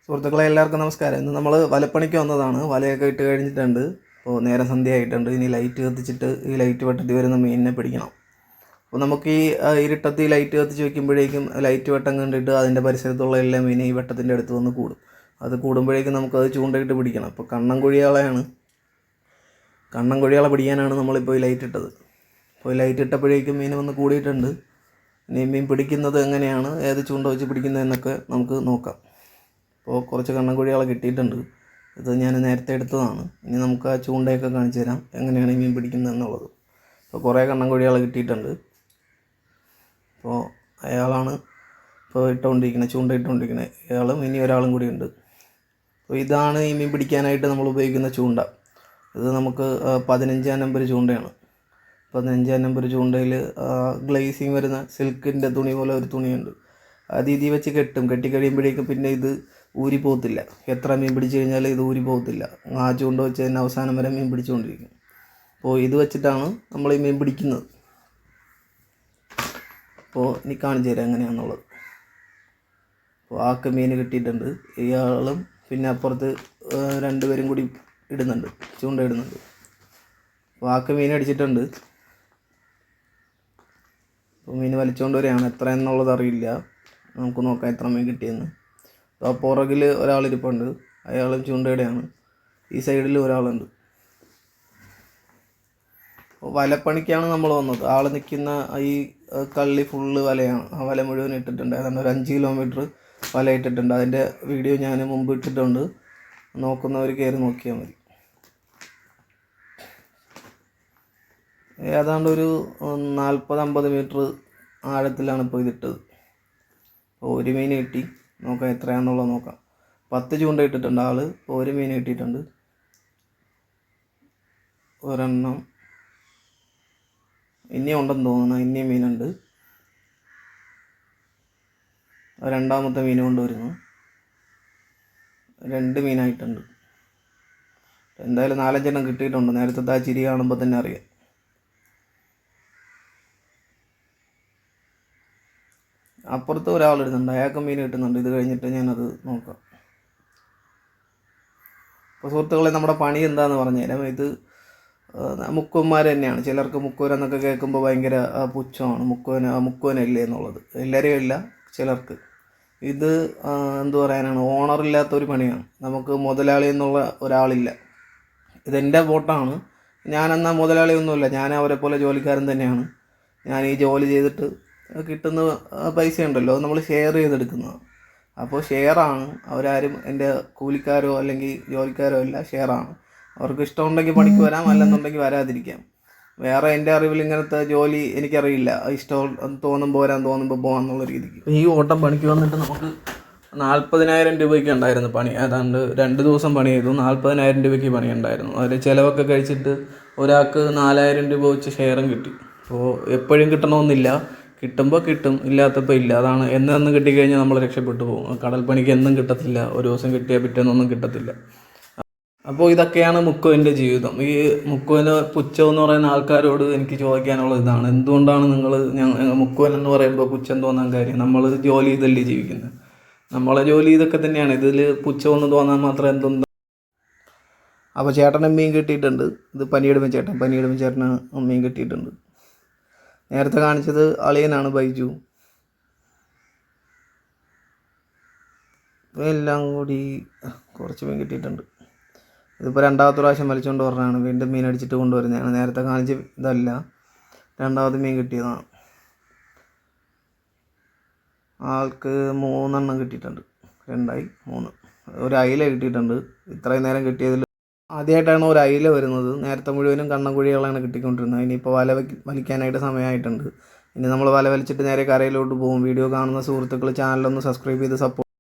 സുഹൃത്തുക്കളെ എല്ലാവർക്കും നമസ്കാരം. ഇന്ന് നമ്മൾ വലപ്പണിക്ക് വന്നതാണ്. വലയൊക്കെ ഇട്ട് കഴിഞ്ഞിട്ടുണ്ട്. അപ്പോൾ നേരം സന്ധ്യ ആയിട്ടുണ്ട്. ഇനി ലൈറ്റ് കത്തിച്ചിട്ട് ഈ ലൈറ്റ് വെട്ടത്തിൽ വരുന്ന മീനിനെ പിടിക്കണം. അപ്പോൾ നമുക്ക് ഈ ഇരുട്ടത്ത് ഈ ലൈറ്റ് കത്തിച്ച് വയ്ക്കുമ്പോഴേക്കും ലൈറ്റ് വെട്ടം കണ്ടിട്ട് അതിൻ്റെ പരിസരത്തുള്ള എല്ലാ മീനും ഈ വെട്ടത്തിൻ്റെ അടുത്ത് വന്ന് കൂടും. അത് കൂടുമ്പോഴേക്കും നമുക്കത് ചൂണ്ടയിട്ട് പിടിക്കണം. അപ്പോൾ കണ്ണൻ കൊഴിയാളെ പിടിക്കാനാണ് നമ്മളിപ്പോൾ ഈ ലൈറ്റ് ഇട്ടത്. അപ്പോൾ ഈ ലൈറ്റ് ഇട്ടപ്പോഴേക്കും മീൻ വന്ന് കൂടിയിട്ടുണ്ട്. ഇനി മീൻ പിടിക്കുന്നത് എങ്ങനെയാണ്, ഏത് ചൂണ്ട വെച്ച് പിടിക്കുന്നതെന്നൊക്കെ നമുക്ക് നോക്കാം. അപ്പോൾ കുറച്ച് കണ്ണൻകുഴികളെ കിട്ടിയിട്ടുണ്ട്. ഇത് ഞാൻ നേരത്തെ എടുത്തതാണ്. ഇനി നമുക്ക് ആ ചൂണ്ടയൊക്കെ കാണിച്ചു തരാം എങ്ങനെയാണ് മീൻ പിടിക്കുന്നത് എന്നുള്ളത്. അപ്പോൾ കുറേ കണ്ണൻകുഴികളെ കിട്ടിയിട്ടുണ്ട്. അപ്പോൾ അയാളാണ് ഇപ്പോൾ ചൂണ്ട ഇട്ടുകൊണ്ടിരിക്കുന്നത്. അയാളും ഇനി ഒരാളും കൂടി ഉണ്ട്. അപ്പോൾ ഇതാണ് ഈ മീൻ പിടിക്കാനായിട്ട് നമ്മൾ ഉപയോഗിക്കുന്ന ചൂണ്ട. ഇത് നമുക്ക് 15 നമ്പർ ചൂണ്ടയാണ്. 15 നമ്പർ ചൂണ്ടയിൽ ഗ്ലേസിങ് വരുന്ന സിൽക്കിൻ്റെ തുണി പോലെ ഒരു തുണിയുണ്ട്. അത് ഇതിൽ വെച്ച് കെട്ടിക്കഴിയുമ്പോഴേക്കും പിന്നെ ഇത് ഊരി പോകത്തില്ല. എത്ര മീൻ പിടിച്ചു കഴിഞ്ഞാൽ ഇത് ഊരി പോകത്തില്ല. ആ ചൂണ്ട വെച്ച് തന്നെ അവസാനം വരെ മീൻ പിടിച്ചുകൊണ്ടിരിക്കും. അപ്പോൾ ഇത് വെച്ചിട്ടാണ് നമ്മൾ ഈ മീൻ പിടിക്കുന്നത്. അപ്പോൾ ഇനി കാണിച്ചു തരാം എങ്ങനെയാണെന്നുള്ളത്. അപ്പോൾ ആൾക്ക് മീൻ കിട്ടിയിട്ടുണ്ട്. ഇയാളും പിന്നെ അപ്പുറത്ത് 2 പേരും കൂടി ചൂണ്ട ഇടുന്നുണ്ട്. അപ്പോൾ ആൾക്ക് മീൻ അടിച്ചിട്ടുണ്ട്. അപ്പോൾ മീൻ വലിച്ചുകൊണ്ട് വരികയാണ്. എത്ര എന്നുള്ളത് അറിയില്ല. നമുക്ക് നോക്കാം എത്ര മീൻ കിട്ടിയെന്ന്. അപ്പോൾ പുറകിൽ ഒരാളിരിപ്പുണ്ട്. അയാളും ചൂണ്ടയുടെയാണ്. ഈ സൈഡിൽ ഒരാളുണ്ട്. അപ്പോൾ വലപ്പണിക്കാണ് നമ്മൾ വന്നത്. ആൾ നിൽക്കുന്ന ഈ കള്ളി ഫുള്ള് വലയാണ്. ആ വല മുഴുവൻ ഇട്ടിട്ടുണ്ട്. ഏതാണ്ട് ഒരു 5 കിലോമീറ്റർ വല ഇട്ടിട്ടുണ്ട്. അതിൻ്റെ വീഡിയോ ഞാൻ മുമ്പ് ഇട്ടിട്ടുണ്ട്. നോക്കുന്നവർ കയറി നോക്കിയാൽ മതി. ഏതാണ്ട് ഒരു 40-50 മീറ്റർ ആഴത്തിലാണ് ഇപ്പോൾ ഇതിട്ടത്. അപ്പോൾ ഒരു മീൻ കിട്ടി. നോക്കാം എത്രയാണെന്നുള്ളത് നോക്കാം. 10 ചൂണ്ട ഇട്ടിട്ടുണ്ട് ആൾ. ഇപ്പോൾ ഒരു മീൻ കിട്ടിയിട്ടുണ്ട്. ഒരെണ്ണം ഇനിയും ഉണ്ടെന്ന് തോന്നുന്നു. ഇനിയും മീനുണ്ട്. രണ്ടാമത്തെ മീൻ കൊണ്ടുവരുന്നു. 2 മീനായിട്ടുണ്ട്. എന്തായാലും 4-5 എണ്ണം കിട്ടിയിട്ടുണ്ട്. നേരത്തെ ആ ചിരി കാണുമ്പോൾ തന്നെ അറിയാം. അപ്പുറത്ത് ഒരാളിടുന്നുണ്ട്. അയാൾക്ക് മീൻ കിട്ടുന്നുണ്ട്. ഇത് കഴിഞ്ഞിട്ട് ഞാനത് നോക്കാം. അപ്പോൾ സുഹൃത്തുക്കളെ, നമ്മുടെ പണി എന്താണെന്ന് പറഞ്ഞുതരാം. ഇത് മുക്കുവന്മാർ തന്നെയാണ്. ചിലർക്ക് മുക്കുവനെന്നൊക്കെ കേൾക്കുമ്പോൾ ഭയങ്കര പുച്ഛമാണ്. മുക്കുവനല്ലേ എന്നുള്ളത്. എല്ലാവരെയും ഇല്ല, ചിലർക്ക്. ഇത് എന്തു പറയാനാണ്, ഓണറില്ലാത്തൊരു പണിയാണ്. നമുക്ക് മുതലാളി എന്നുള്ള ഒരാളില്ല. ഇതെൻ്റെ ബോട്ടാണ്. ഞാനെന്നാൽ മുതലാളിയൊന്നുമില്ല. ഞാൻ അവരെ പോലെ ജോലിക്കാരൻ തന്നെയാണ്. ഞാൻ ഈ ജോലി ചെയ്തിട്ട് കിട്ടുന്ന പൈസ ഉണ്ടല്ലോ, നമ്മൾ ഷെയർ ചെയ്തെടുക്കുന്നതാണ്. അപ്പോൾ ഷെയറാണ്. അവരാരും എൻ്റെ കൂലിക്കാരോ അല്ലെങ്കിൽ ജോലിക്കാരോ അല്ല, ഷെയറാണ്. അവർക്ക് ഇഷ്ടമുണ്ടെങ്കിൽ പണിക്ക് വരാം, അല്ലെന്നുണ്ടെങ്കിൽ വരാതിരിക്കാം. വേറെ എൻ്റെ അറിവിൽ ഇങ്ങനത്തെ ജോലി എനിക്കറിയില്ല. ഇഷ്ടം തോന്നുമ്പോൾ വരാൻ, തോന്നുമ്പോൾ പോകാമെന്നുള്ള രീതിക്ക്. ഈ ഓട്ടം പണിക്ക് വന്നിട്ട് നമുക്ക് 40,000 രൂപയ്ക്ക് ഉണ്ടായിരുന്നു പണി. ഏതാണ്ട് 2 ദിവസം പണി ചെയ്തു. 40,000 രൂപയ്ക്ക് പണി ഉണ്ടായിരുന്നു. അതിൽ ചിലവൊക്കെ കഴിച്ചിട്ട് ഒരാൾക്ക് 4,000 രൂപ വെച്ച് ഷെയറും കിട്ടി. അപ്പോൾ എപ്പോഴും കിട്ടണമെന്നില്ല. കിട്ടുമ്പോൾ കിട്ടും, ഇല്ലാത്തപ്പോൾ ഇല്ല. അതാണ്. എന്ന് കിട്ടിക്കഴിഞ്ഞാൽ നമ്മൾ രക്ഷപ്പെട്ടു പോകും. കടൽ പണിക്ക് എന്നും കിട്ടത്തില്ല. ഒരു ദിവസം കിട്ടിയാൽ പിറ്റേന്നൊന്നും കിട്ടത്തില്ല. അപ്പോൾ ഇതൊക്കെയാണ് മുക്കുവൻ്റെ ജീവിതം. ഈ മുക്കുവന് പുച്ഛം എന്ന് പറയുന്ന ആൾക്കാരോട് എനിക്ക് ചോദിക്കാനുള്ള ഇതാണ്, എന്തുകൊണ്ടാണ് നിങ്ങൾ മുക്കുവൻ എന്ന് പറയുമ്പോൾ പുച്ഛം തോന്നാൻ കാര്യം? നമ്മൾ ജോലി ചെയ്തല്ലേ ജീവിക്കുന്നത്. നമ്മളെ ജോലി ഇതൊക്കെ തന്നെയാണ്. ഇതിൽ പുച്ഛമൊന്നും തോന്നാൻ മാത്രം എന്തുണ്ട്. അപ്പോൾ ചേട്ടന് മീൻ കിട്ടിയിട്ടുണ്ട്. ഇത് പനിയിടുമ്പോൾ ചേട്ടന് മീൻ കിട്ടിയിട്ടുണ്ട്. നേരത്തെ കാണിച്ചത് അളിയനാണ്, ബൈജു. എല്ലാം കൂടി കുറച്ച് മീൻ കിട്ടിയിട്ടുണ്ട്. ഇതിപ്പോൾ 2ാമത്തെ പ്രാവശ്യം വലിച്ചുകൊണ്ട് പറഞ്ഞാണ്. വീണ്ടും മീൻ അടിച്ചിട്ട് കൊണ്ടുവരുന്നതാണ്. നേരത്തെ കാണിച്ച ഇതല്ല, 2ാമത് മീൻ കിട്ടിയതാണ്. ആൾക്ക് 3 എണ്ണം കിട്ടിയിട്ടുണ്ട്. 2 3 ഒരു അയില കിട്ടിയിട്ടുണ്ട്. ഇത്രയും നേരം കിട്ടിയതിൽ ആദ്യമായിട്ടാണ് ഒരു അയില വരുന്നത്. നേരത്തെ മുഴുവനും കണ്ണൻകുഴികളാണ് കിട്ടിക്കൊണ്ടിരുന്നത്. ഇനിയിപ്പോൾ വലിക്കാനായിട്ട് സമയമായിട്ടുണ്ട്. ഇനി നമ്മൾ വല വലിച്ചിട്ട് നേരെ കരയിലോട്ട് പോകും. വീഡിയോ കാണുന്ന സുഹൃത്തുക്കൾ ചാനലൊന്ന് സബ്സ്ക്രൈബ് ചെയ്ത് സപ്പോർട്ട്